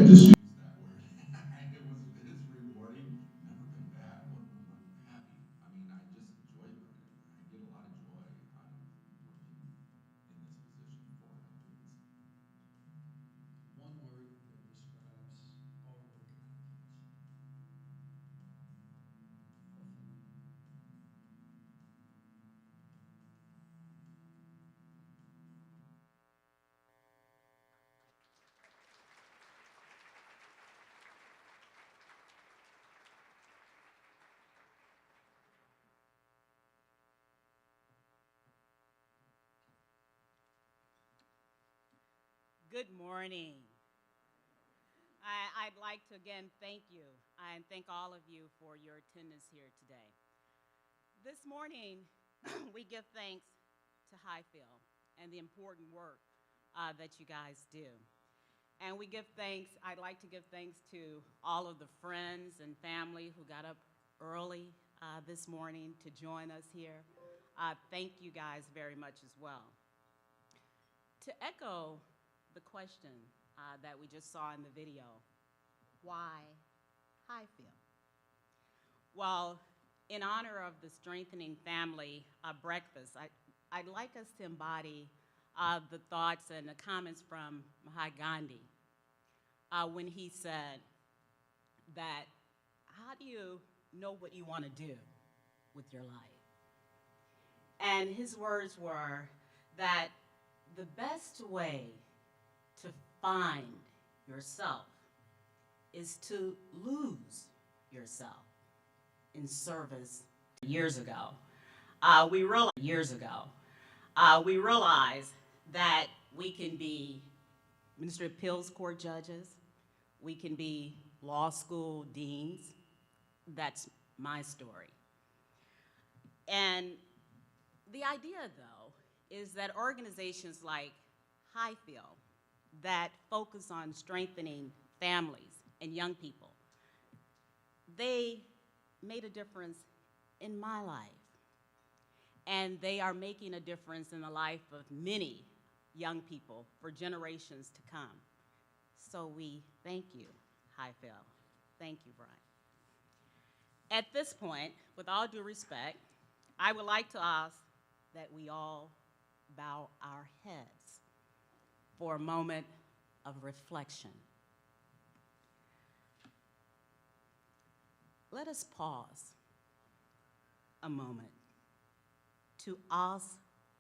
just use that word. It was, it's rewarding, never been bad. What happy. I mean, I just enjoy learning. I get a lot of joy out of working in this position for Highfields. One word that describes our work at Highfields. Fulfilling. Good morning. I'd like to again thank you and thank all of you for your attendance here today. This morning, we give thanks to Highfield and the important work that you guys do. And we give thanks, I'd like to give thanks to all of the friends and family who got up early this morning to join us here. Thank you guys very much as well. To echo the question that we just saw in the video, why Highfield? Well, in honor of the Strengthening Family Breakfast, I'd like us to embody the thoughts and the comments from Mahatma Gandhi when he said that, how do you know what you want to do with your life? And his words were that the best way to find yourself is to lose yourself in service. Years ago, we realized that we can be Ministry of Appeals Court judges, we can be law school deans. That's my story. And the idea, though, is that organizations like Highfield that focus on strengthening families and young people, they made a difference in my life. And they are making a difference in the life of many young people for generations to come. So we thank you, Highfield. Thank you, Brian. At this point, with all due respect, I would like to ask that we all bow our heads for a moment of reflection. Let us pause a moment to ask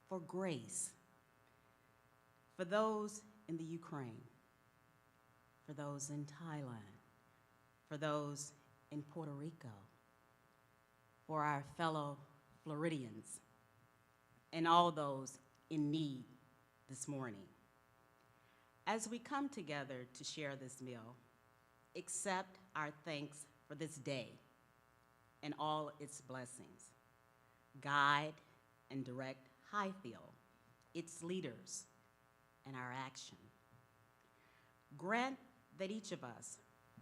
for grace for those in the Ukraine, for those in Thailand, for those in Puerto Rico, for our fellow Floridians, and all those in need this morning. As we come together to share this meal, accept our thanks for this day and all its blessings. Guide and direct Highfield, its leaders, and our action. Grant that each of us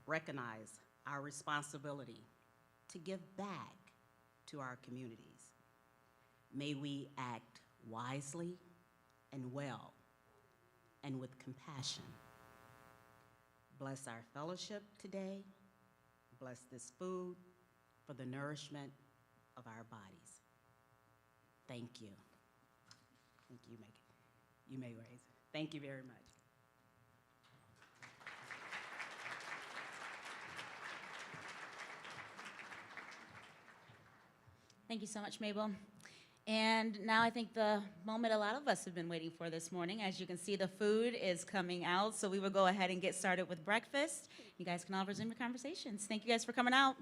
recognize our responsibility to give back to our communities. May we act wisely and well and with compassion. Bless our fellowship today. Bless this food for the nourishment of our bodies. Thank you. Thank you, Megan. You may raise. Thank you very much. Thank you so much, Mabel. And now I think the moment a lot of us have been waiting for this morning. As you can see, the food is coming out, so we will go ahead and get started with breakfast. You guys can all resume your conversations. Thank you guys for coming out.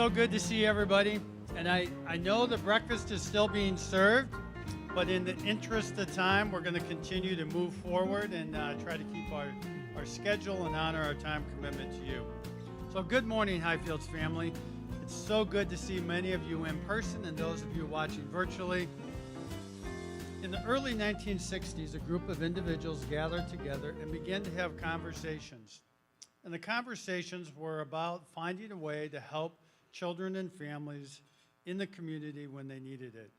so good to see everybody. And I know the breakfast is still being served, but in the interest of time, we're going to continue to move forward and try to keep our schedule and honor our time commitment to you. So good morning, Highfields family. It's so good to see many of you in person and those of you watching virtually. In the early 1960s, a group of individuals gathered together and began to have conversations. And the conversations were about finding a way to help children and families in the community when they needed it.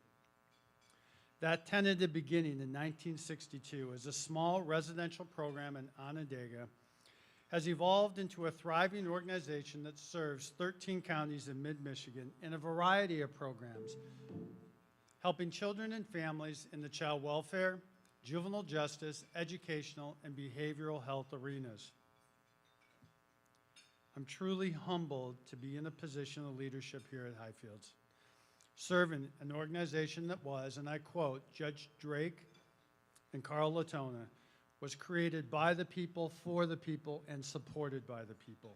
That tentative beginning in 1962 as a small residential program in Onondaga has evolved into a thriving organization that serves 13 counties in mid-Michigan in a variety of programs, helping children and families in the child welfare, juvenile justice, educational, and behavioral health arenas. I'm truly humbled to be in a position of leadership here at Highfields, serving an organization that was, and I quote, Judge Drake and Carl Latona, was created by the people, for the people, and supported by the people.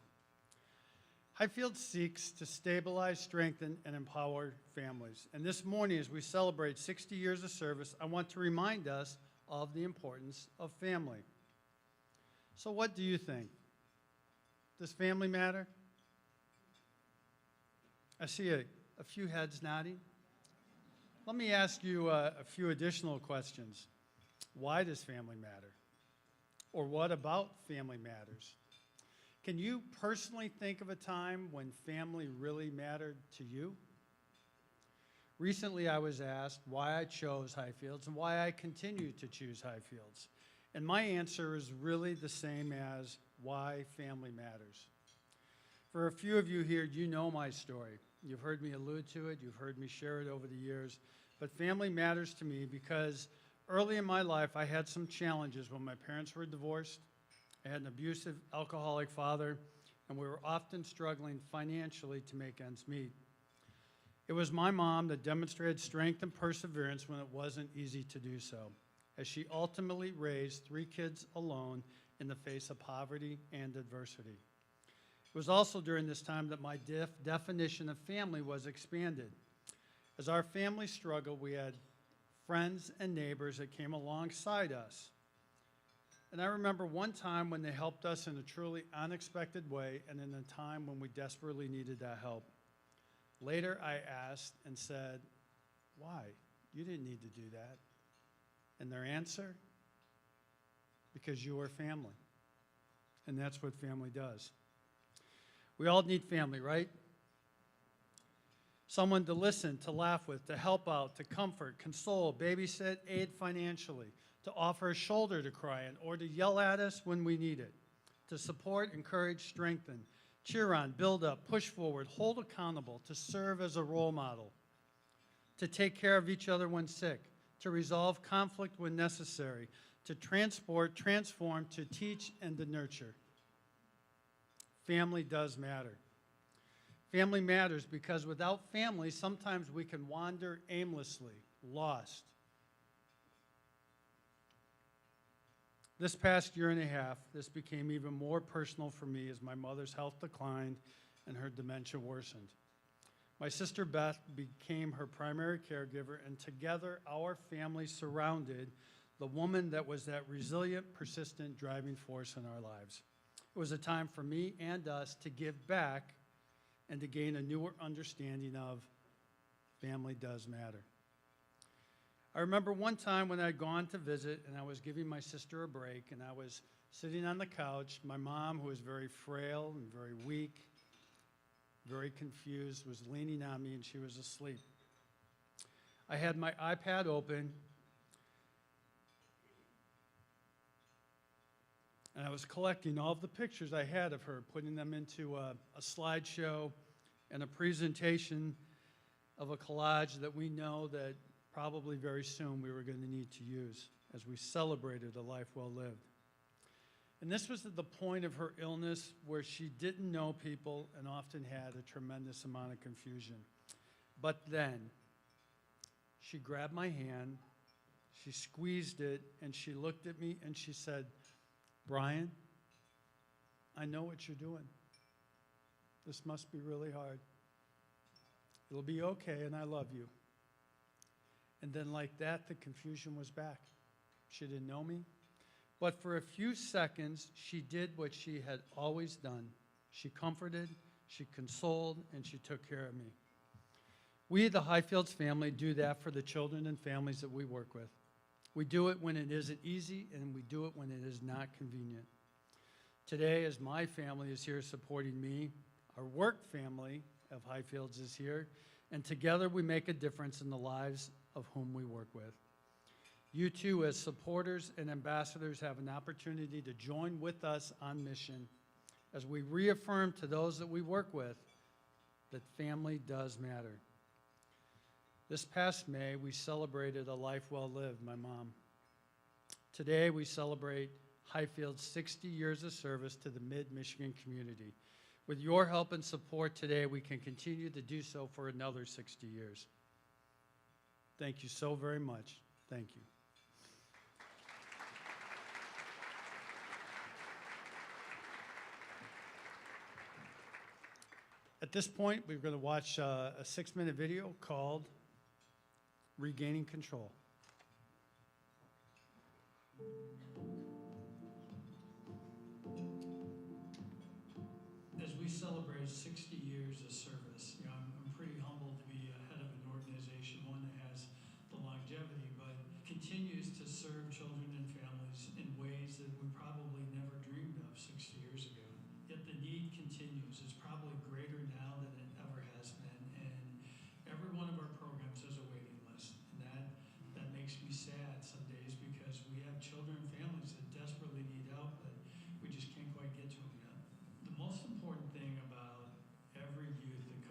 Highfields seeks to stabilize, strengthen, and empower families. And this morning, as we celebrate 60 years of service, I want to remind us of the importance of family. So what do you think? Does family matter? I see a few heads nodding. Let me ask you a few additional questions. Why does family matter? Or what about family matters? Can you personally think of a time when family really mattered to you? Recently, I was asked why I chose Highfields and why I continue to choose Highfields. And my answer is really the same as why family matters. For a few of you here, you know my story. You've heard me allude to it. You've heard me share it over the years. But family matters to me because early in my life, I had some challenges when my parents were divorced. I had an abusive, alcoholic father, and we were often struggling financially to make ends meet. It was my mom that demonstrated strength and perseverance when it wasn't easy to do so, as she ultimately raised 3 kids alone in the face of poverty and adversity. It was also during this time that my definition of family was expanded. As our family struggled, we had friends and neighbors that came alongside us. And I remember one time when they helped us in a truly unexpected way and in a time when we desperately needed that help. Later, I asked and said, why? You didn't need to do that. And their answer? Because you are family. And that's what family does. We all need family, right? Someone to listen, to laugh with, to help out, to comfort, console, babysit, aid financially, to offer a shoulder to cry in, or to yell at us when we need it, to support, encourage, strengthen, cheer on, build up, push forward, hold accountable, to serve as a role model, to take care of each other when sick, to resolve conflict when necessary, to transport, transform, to teach, and to nurture. Family does matter. Family matters because without family, sometimes we can wander aimlessly, lost. This past year and a half, this became even more personal for me as my mother's health declined and her dementia worsened. My sister Beth became her primary caregiver, and together our family surrounded the woman that was that resilient, persistent driving force in our lives. It was a time for me and us to give back and to gain a newer understanding of family does matter. I remember one time when I'd gone to visit and I was giving my sister a break and I was sitting on the couch. My mom, who was very frail and very weak, very confused, was leaning on me and she was asleep. I had my iPad open and I was collecting all of the pictures I had of her, putting them into a slideshow and a presentation of a collage that we know that probably very soon we were going to need to use as we celebrated a life well lived. And this was at the point of her illness where she didn't know people and often had a tremendous amount of confusion. But then she grabbed my hand, she squeezed it, and she looked at me and she said, "Brian, I know what you're doing. This must be really hard. It'll be okay, and I love you. And then like that, the confusion was back. She didn't know me. But for a few seconds, she did what she had always done. She comforted, she consoled, and she took care of me. We, the Highfields family, do that for the children and families that we work with. We do it when it isn't easy, and we do it when it is not convenient. Today, as my family is here supporting me, our work family of Highfields is here, and together we make a difference in the lives of whom we work with. You too, as supporters and ambassadors, have an opportunity to join with us on mission as we reaffirm to those that we work with that family does matter. This past May, we celebrated a life well lived, my mom. Today, we celebrate Highfield's 60 years of service to the Mid-Michigan community. With your help and support today, we can continue to do so for another 60 years. Thank you so very much. Thank you. At this point, we're going to watch a 6-minute video called Regaining Control. As we celebrate 60 years of service, I'm pretty humbled to be head of an organization, one that has the longevity, but continues to serve children and families in ways that we probably never dreamed of 60 years ago. Yet the need continues. It's probably greater now than it ever has been, and every one of our programs has a waiting list, and that makes me sad some days because we have children and families that desperately need help, but we just can't quite get to them yet. The most important thing about every youth that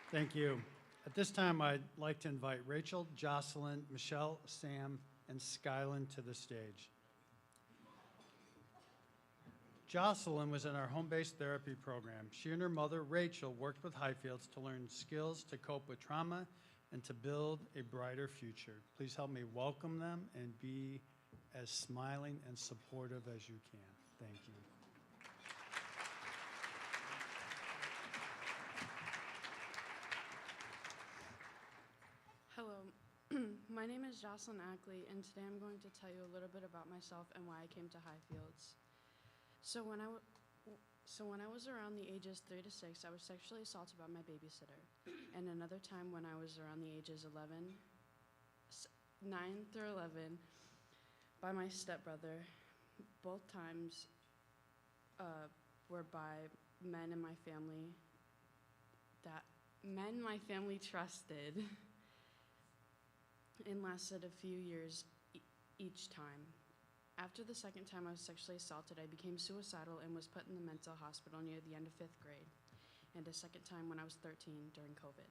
Thank you. At this time, I'd like to invite Rachel, Jocelyn, Michelle, Sam, and Skyland to the stage. Jocelyn was in our home-based therapy program. She and her mother, Rachel, worked with Highfields to learn skills to cope with trauma and to build a brighter future. Please help me welcome them and be as smiling and supportive as you can. Thank you. Hello, my name is Jocelyn Ackley, and today I'm going to tell you a little bit about myself and why I came to Highfields. So when I was around the ages 3 to 6, I was sexually assaulted by my babysitter, and another time when I was around the ages 9 through 11, by my stepbrother. Both times were by men in my family trusted. And lasted a few years each time. After the second time I was sexually assaulted, I became suicidal and was put in the mental hospital near the end of 5th grade, and a second time when I was 13 during COVID.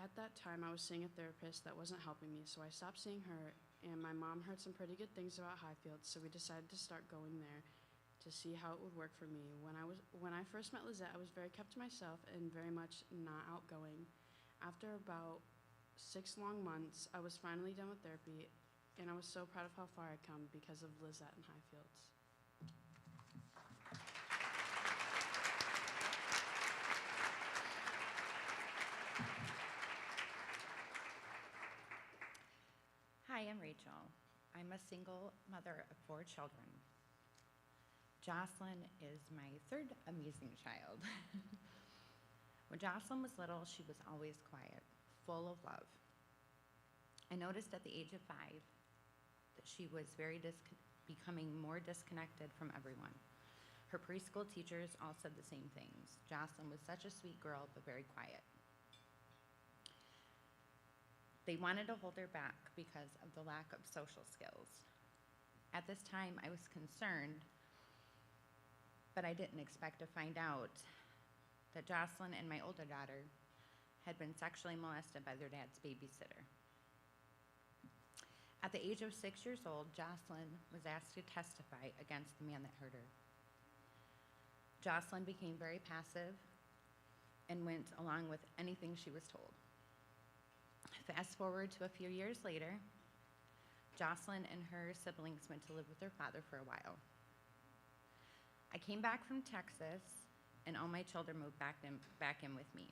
At that time, I was seeing a therapist that wasn't helping me, so I stopped seeing her, and my mom heard some pretty good things about Highfields, so we decided to start going there to see how it would work for me. When I first met Lizette, I was very kept to myself and very much not outgoing. After about 6 long months, I was finally done with therapy, and I was so proud of how far I'd come because of Lizette and Highfields. Hi, I'm Rachel. I'm a single mother of 4 children. Jocelyn is my third amazing child. When Jocelyn was little, she was always quiet, full of love. I noticed at the age of 5 that she was becoming more disconnected from everyone. Her preschool teachers all said the same things. Jocelyn was such a sweet girl, but very quiet. They wanted to hold her back because of the lack of social skills. At this time, I was concerned, but I didn't expect to find out that Jocelyn and my older daughter had been sexually molested by their dad's babysitter. At the age of 6 years old, Jocelyn was asked to testify against the man that hurt her. Jocelyn became very passive and went along with anything she was told. Fast forward to a few years later, Jocelyn and her siblings went to live with their father for a while. I came back from Texas, and all my children moved back in with me.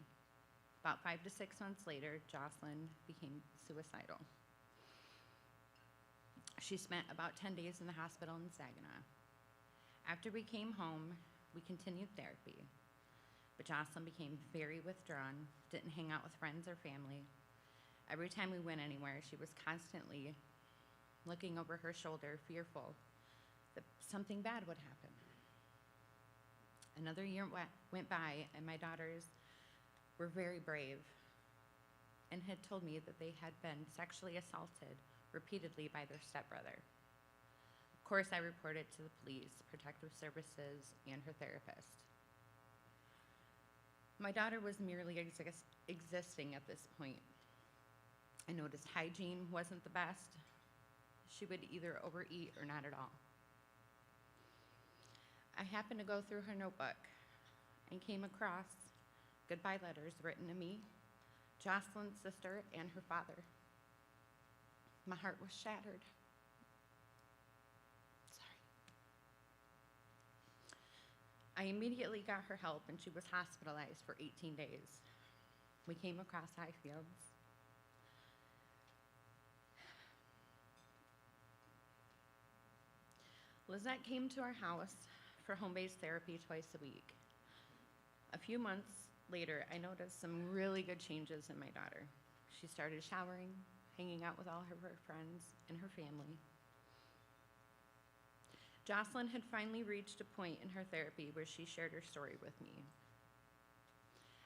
About 5 to 6 months later, Jocelyn became suicidal. She spent about 10 days in the hospital in Saginaw. After we came home, we continued therapy, but Jocelyn became very withdrawn, didn't hang out with friends or family. Every time we went anywhere, she was constantly looking over her shoulder, fearful that something bad would happen. Another year went by, and my daughters were very brave and had told me that they had been sexually assaulted repeatedly by their stepbrother. Of course, I reported to the police, protective services, and her therapist. My daughter was merely existing at this point. I noticed hygiene wasn't the best. She would either overeat or not at all. I happened to go through her notebook and came across goodbye letters written to me, Jocelyn's sister, and her father. My heart was shattered. Sorry. I immediately got her help, and she was hospitalized for 18 days. We came across Highfields. Lizette came to our house for home-based therapy twice a week. A few months later, I noticed some really good changes in my daughter. She started showering, hanging out with all of her friends and her family. Jocelyn had finally reached a point in her therapy where she shared her story with me.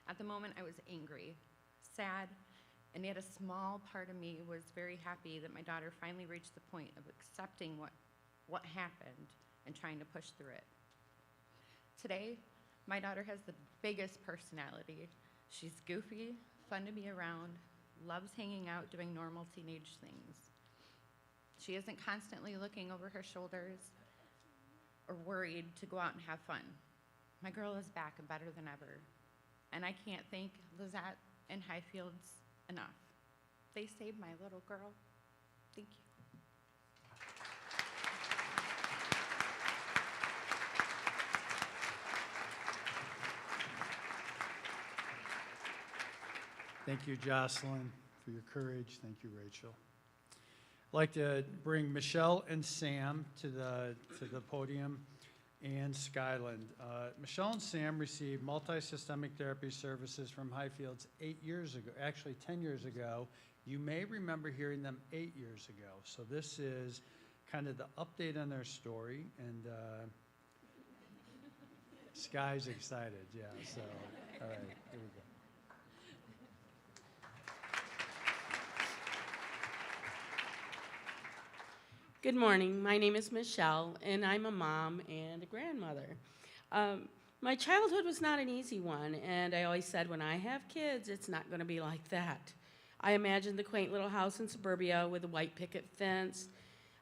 At the moment, I was angry, sad, and yet a small part of me was very happy that my daughter finally reached the point of accepting what happened and trying to push through it. Today, My daughter has the biggest personality. She's goofy, fun to be around, loves hanging out, doing normal teenage things. She isn't constantly looking over her shoulders or worried to go out and have fun. My girl is back and better than ever. And I can't thank Lizette and Highfields enough. They saved my little girl. Thank you. Thank you, Jocelyn, for your courage. Thank you, Rachel. I'd like to bring Michelle and Sam to the podium, and Skyland. Michelle and Sam received multi-systemic therapy services from Highfields 8 years ago, actually 10 years ago. You may remember hearing them 8 years ago. So this is kind of the update on their story, and Sky's excited, yeah, so, all right, here we go. Good morning. My name is Michelle, and I'm a mom and a grandmother. My childhood was not an easy one, and I always said when I have kids, it's not going to be like that. I imagined the quaint little house in suburbia with a white picket fence,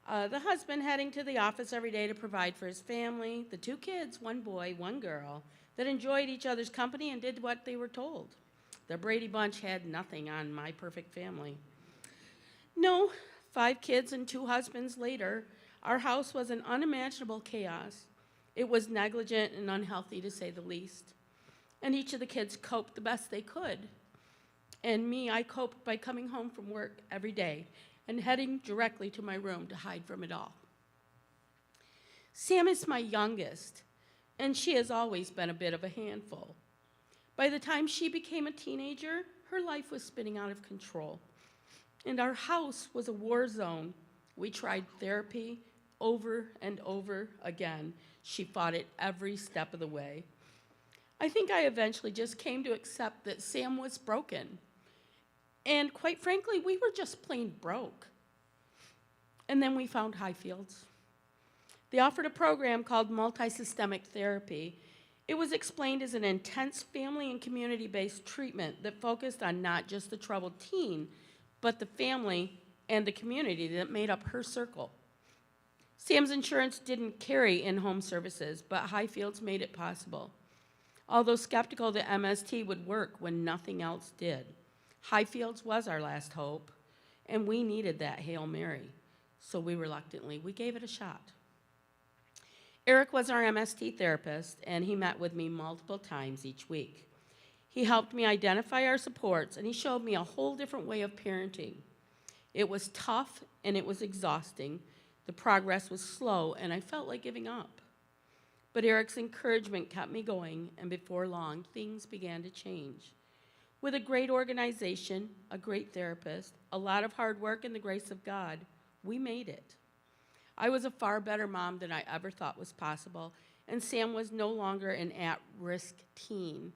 the husband heading to the office every day to provide for his family, the 2 kids, 1 boy, 1 girl, that enjoyed each other's company and did what they were told. The Brady Bunch had nothing on my perfect family. No. 5 kids and 2 husbands later, our house was an unimaginable chaos. It was negligent and unhealthy, to say the least. And each of the kids coped the best they could. And me, I coped by coming home from work every day and heading directly to my room to hide from it all. Sam is my youngest, and she has always been a bit of a handful. By the time she became a teenager, her life was spinning out of control. And our house was a war zone. We tried therapy over and over again. She fought it every step of the way. I think I eventually just came to accept that Sam was broken. And quite frankly, we were just plain broke. And then we found Highfields. They offered a program called multi-systemic therapy. It was explained as an intense family and community-based treatment that focused on not just the troubled teen, but the family and the community that made up her circle. Sam's insurance didn't carry in-home services, but Highfields made it possible. Although skeptical that MST would work when nothing else did, Highfields was our last hope, and we needed that Hail Mary. So we gave it a shot. Eric was our MST therapist, and he met with me multiple times each week. He helped me identify our supports, and he showed me a whole different way of parenting. It was tough, and it was exhausting. The progress was slow, and I felt like giving up. But Eric's encouragement kept me going, and before long, things began to change. With a great organization, a great therapist, a lot of hard work, and the grace of God, we made it. I was a far better mom than I ever thought was possible, and Sam was no longer an at-risk teen.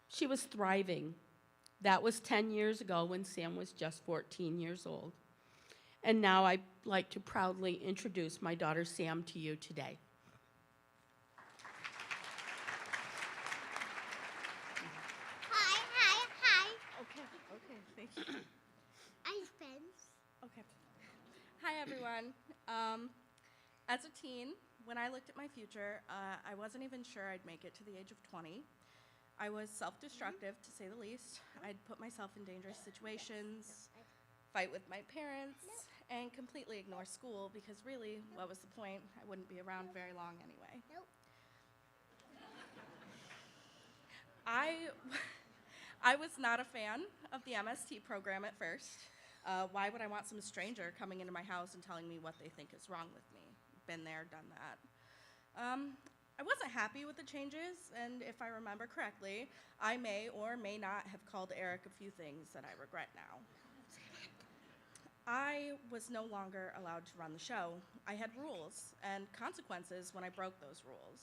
She was thriving. That was 10 years ago when Sam was just 14 years old. And now I'd like to proudly introduce my daughter Sam to you today. Hi. Okay, thank you. I'm Spence. Okay. Hi, everyone. As a teen, when I looked at my future, I wasn't even sure I'd make it to the age of 20. I was self-destructive, to say the least. I'd put myself in dangerous situations, fight with my parents, and completely ignore school because really, what was the point? I wouldn't be around very long anyway. Nope. I was not a fan of the MST program at first. Why would I want some stranger coming into my house and telling me what they think is wrong with me? Been there, done that. I wasn't happy with the changes, and if I remember correctly, I may or may not have called Eric a few things that I regret now. I was no longer allowed to run the show. I had rules and consequences when I broke those rules.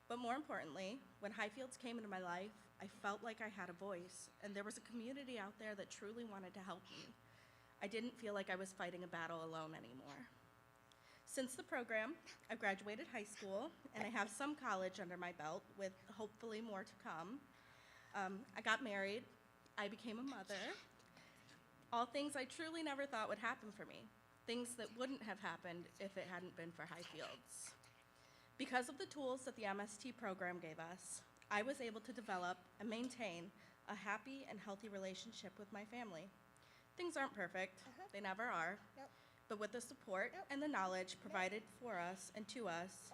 But more importantly, when Highfields came into my life, I felt like I had a voice, and there was a community out there that truly wanted to help me. I didn't feel like I was fighting a battle alone anymore. Since the program, I've graduated high school, and I have some college under my belt, with hopefully more to come. I got married, I became a mother, all things I truly never thought would happen for me, things that wouldn't have happened if it hadn't been for Highfields. Because of the tools that the MST program gave us, I was able to develop and maintain a happy and healthy relationship with my family. Things aren't perfect, they never are, but with the support and the knowledge provided for us and to us,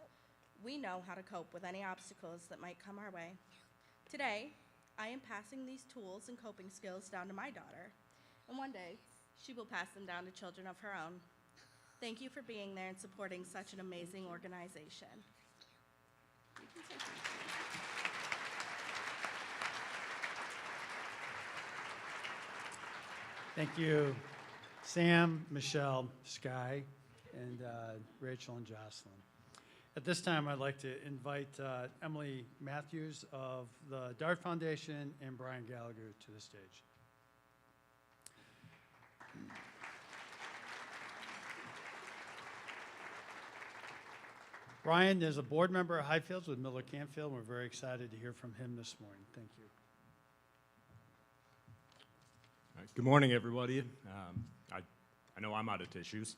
we know how to cope with any obstacles that might come our way. Today, I am passing these tools and coping skills down to my daughter, and one day, she will pass them down to children of her own. Thank you for being there and supporting such an amazing organization. Thank you, Sam, Michelle, Sky, and Rachel and Jocelyn. At this time, I'd like to invite Emily Matthews of the Dart Foundation and Brian Gallagher to the stage. Brian is a board member at Highfields with Miller Canfield. We're very excited to hear from him this morning. Thank you. All right, good morning, everybody. I know I'm out of tissues.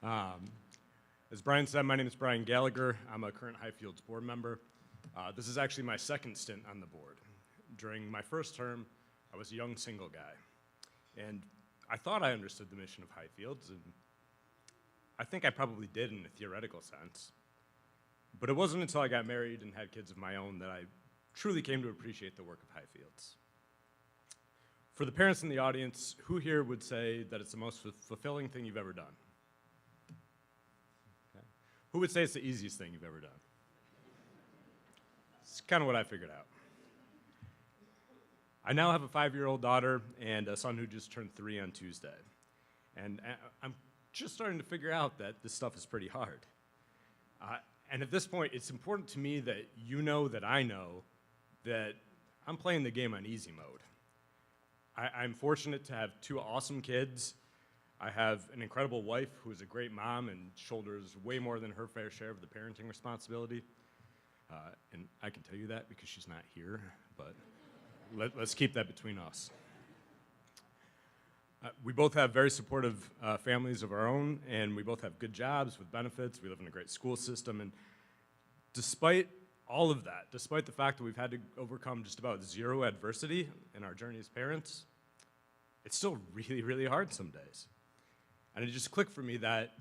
As Brian said, my name is Brian Gallagher. I'm a current Highfields board member. This is actually my second stint on the board. During my first term, I was a young single guy. And I thought I understood the mission of Highfields, and I think I probably did in a theoretical sense. But it wasn't until I got married and had kids of my own that I truly came to appreciate the work of Highfields. For the parents in the audience, who here would say that it's the most fulfilling thing you've ever done? Okay. Who would say it's the easiest thing you've ever done? It's kind of what I figured out. I now have a 5-year-old daughter and a son who just turned 3 on Tuesday. And I'm just starting to figure out that this stuff is pretty hard. And at this point, it's important to me that you know that I know that I'm playing the game on easy mode. I'm fortunate to have 2 awesome kids. I have an incredible wife who is a great mom and shoulders way more than her fair share of the parenting responsibility. And I can tell you that because she's not here, but let's keep that between us. We both have very supportive families of our own, and we both have good jobs with benefits. We live in a great school system, and despite all of that, despite the fact that we've had to overcome just about 0 adversity in our journey as parents, it's still really, really hard some days. And it just clicked for me that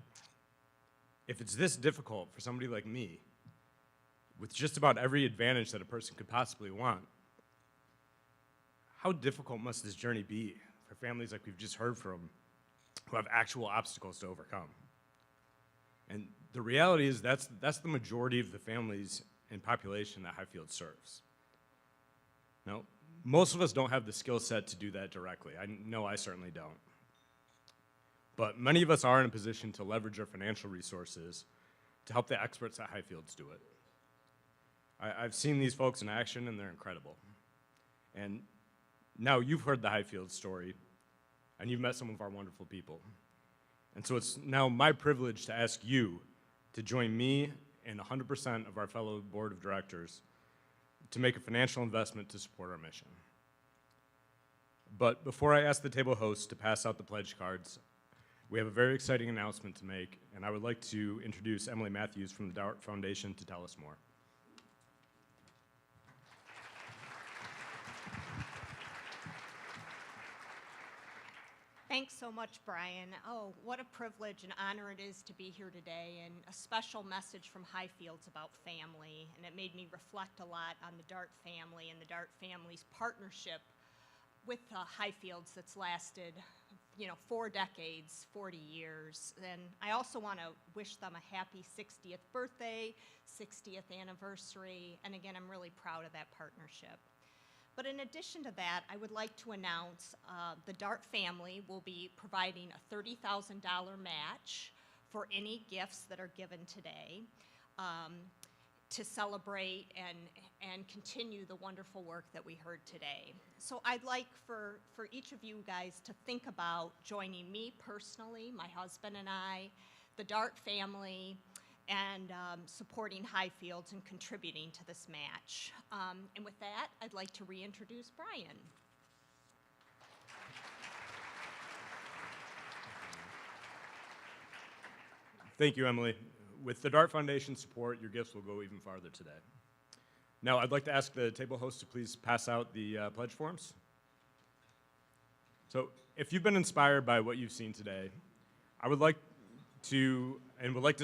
if it's this difficult for somebody like me, with just about every advantage that a person could possibly want, how difficult must this journey be for families like we've just heard from who have actual obstacles to overcome? And the reality is that's the majority of the families and population that Highfield serves. Now, most of us don't have the skill set to do that directly. I know I certainly don't. But many of us are in a position to leverage our financial resources to help the experts at Highfields do it. I've seen these folks in action, and they're incredible. And now you've heard the Highfields story, and you've met some of our wonderful people. And so it's now my privilege to ask you to join me and 100% of our fellow board of directors to make a financial investment to support our mission. But before I ask the table host to pass out the pledge cards, we have a very exciting announcement to make, and I would like to introduce Emily Matthews from the Dart Foundation to tell us more. Thanks so much, Brian. Oh, what a privilege and honor it is to be here today, and a special message from Highfields about family. And it made me reflect a lot on the Dart family and the Dart family's partnership with Highfields that's lasted, 4 decades, 40 years. And I also want to wish them a happy 60th birthday, 60th anniversary, and again, I'm really proud of that partnership. But in addition to that, I would like to announce the Dart family will be providing a $30,000 match for any gifts that are given today to celebrate and continue the wonderful work that we heard today. So I'd like for each of you guys to think about joining me personally, my husband and I, the Dart family and supporting Highfields and contributing to this match. And with that, I'd like to reintroduce Brian. Thank you, Emily. With the Dart Foundation support, your gifts will go even farther today. Now, I'd like to ask the table host to please pass out the pledge forms. So, if you've been inspired by what you've seen today, I would like to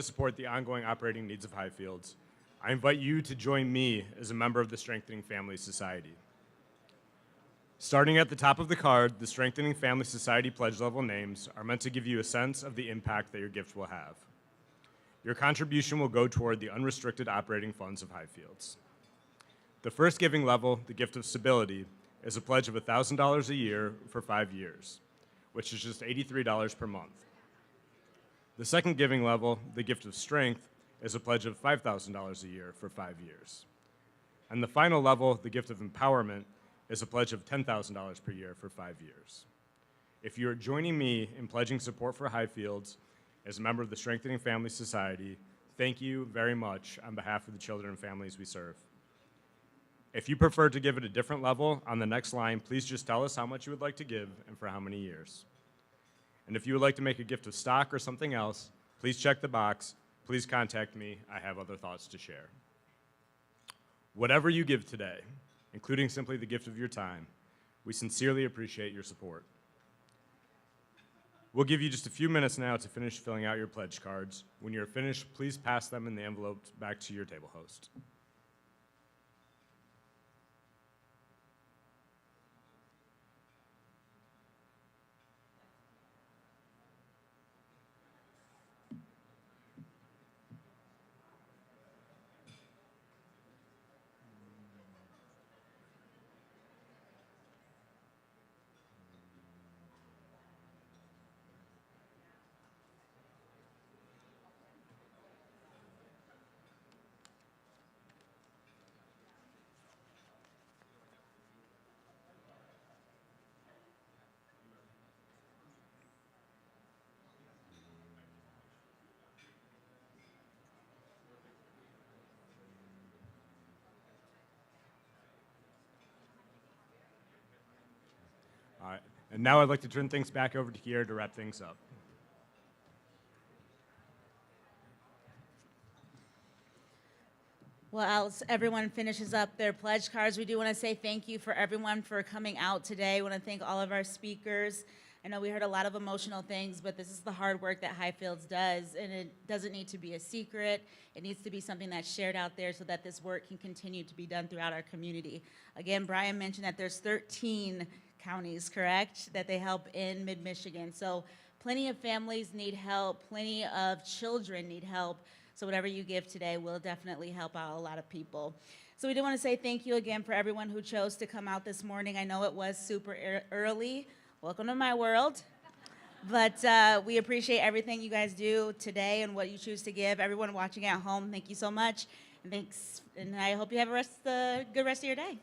support the ongoing operating needs of Highfields. I invite you to join me as a member of the Strengthening Family Society. Starting at the top of the card, the Strengthening Family Society pledge level names are meant to give you a sense of the impact that your gift will have. Your contribution will go toward the unrestricted operating funds of Highfields. The first giving level, the gift of stability, is a pledge of $1,000 a year for 5 years, which is just $83 per month. The second giving level, the gift of strength, is a pledge of $5,000 a year for 5 years. And the final level, the gift of empowerment, is a pledge of $10,000 per year for 5 years. If you are joining me in pledging support for Highfields as a member of the Strengthening Family Society, thank you very much on behalf of the children and families we serve. If you prefer to give at a different level, on the next line, please just tell us how much you would like to give and for how many years. And if you would like to make a gift of stock or something else, please check the box. Please contact me. I have other thoughts to share. Whatever you give today, including simply the gift of your time, we sincerely appreciate your support. We'll give you just a few minutes now to finish filling out your pledge cards. When you're finished, please pass them in the envelope back to your table host. All right, and now I'd like to turn things back over to Kiera to wrap things up. Well, as everyone finishes up their pledge cards, we do want to say thank you for everyone for coming out today. I want to thank all of our speakers. I know we heard a lot of emotional things, but this is the hard work that Highfields does, and it doesn't need to be a secret. It needs to be something that's shared out there so that this work can continue to be done throughout our community. Again, Brian mentioned that there's 13 counties, correct, that they help in mid-Michigan. So plenty of families need help, plenty of children need help. So whatever you give today will definitely help out a lot of people. So we do want to say thank you again for everyone who chose to come out this morning. I know it was super early. Welcome to my world. But we appreciate everything you guys do today and what you choose to give. Everyone watching at home, thank you so much. And thanks, and I hope you have a good rest of your day.